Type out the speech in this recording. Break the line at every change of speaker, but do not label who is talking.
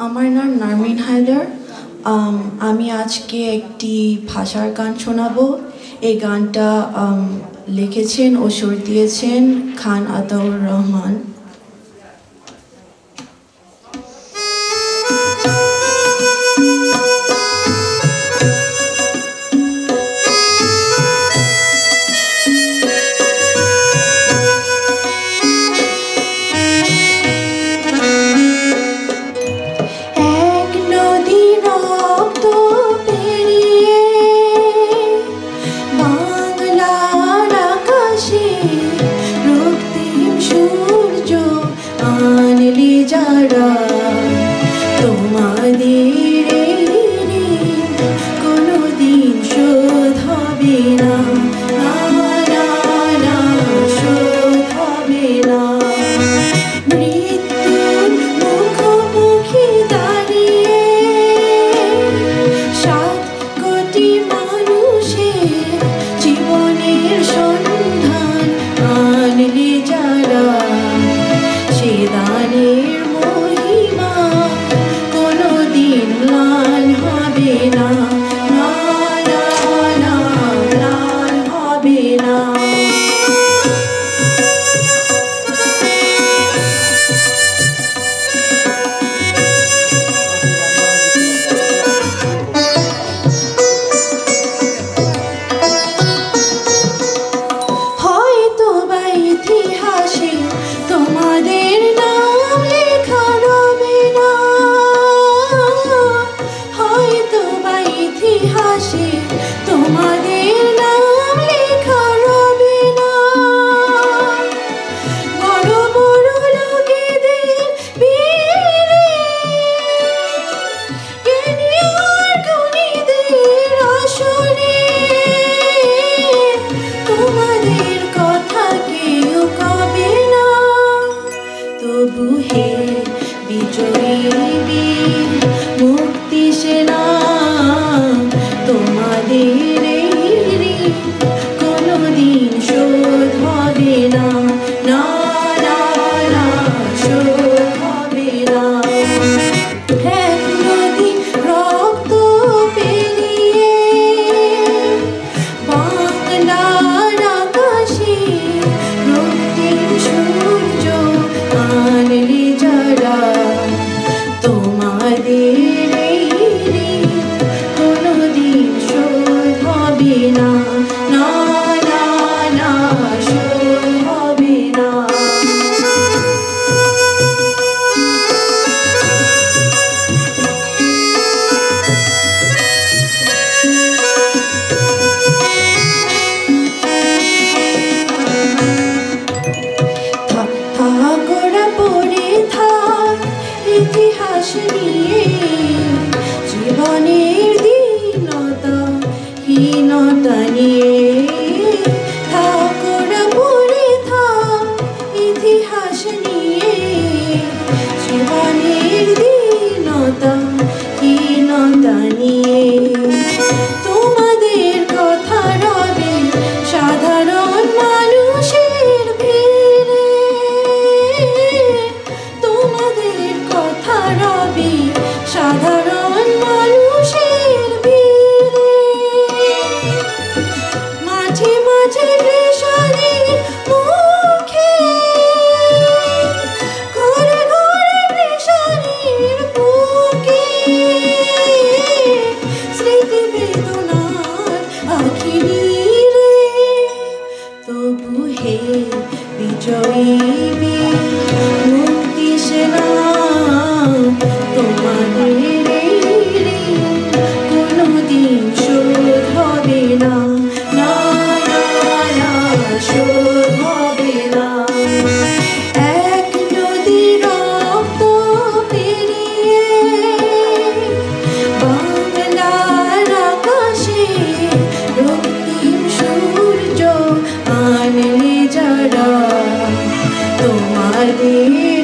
আমার নাম নারমিন হায়দার। আমি আজকে একটি ভাষার গান শোনাবো। এই গানটা লিখেছেন ও সুর দিয়েছেন খান আতাউর রহমান। যারা তোমাদের কোনোদিন শোধ হবে না, শোধ হবে না। মৃত্যুর মুখোমুখি দাঁড়িয়ে 7 কোটি মানুষের জীবনের সন্ধান আনলে যারা, সে দানের মহিমা কোনোদিন ম্লান হবে না, ম্লান হবে না। হয়তো বা ইতিহাসে তোমাদের নাম লেখা রবে না, হয়তো বা ইতিহাসে তোমাদের নাম লেখা রবে না। বড় বড় লোকেদের ভিড়ে জ্ঞানী আর গুণীদের আসরে তোমাদের কথা কেউ কবে না। তবু হে বিজয়ী বীর মুক্তি সেনা, তোমাদের এই ঋণ কোনোদিন শোধ হবে না, শোধ হবে না। এক নদী রক্ত পেরিয়ে বাংলার আকাশে রক্তিম সূর্য আনলে যারা, তোমাদের এই ঋণ কোনোদিন শোধ হবে না, শোধ হবে না। গোড়া পড়ে থাক ইতিহাস নিয়ে, জীবনের দীনতা হীনতা নিয়ে। গোড়া পড়ে থাক ইতিহাস নিয়ে, জীবনের দীনতা হীনতা নিয়ে। তোমাদের কথা রবে সাধারণ মানুষের ভিড়ে, তোমাদের কথা রবে সাধারণ মানুষের ভিড়ে। মাঝে মাঝে পেশাদের মুখে, ঘরে ঘরে পেশাদের বুকে স্মৃতি বেদনার আঁখি নীড়ে। তবু হে বিজয়ী বীর মুক্তি সেনা, তোমাদের এই ঋণ কোনোদিন শোধ হবে না, শোধ হবে না। এক নদী রক্ত পেরিয়ে বাংলার আকাশে রক্তিম সূর্য আনলে যারা, তোমাদের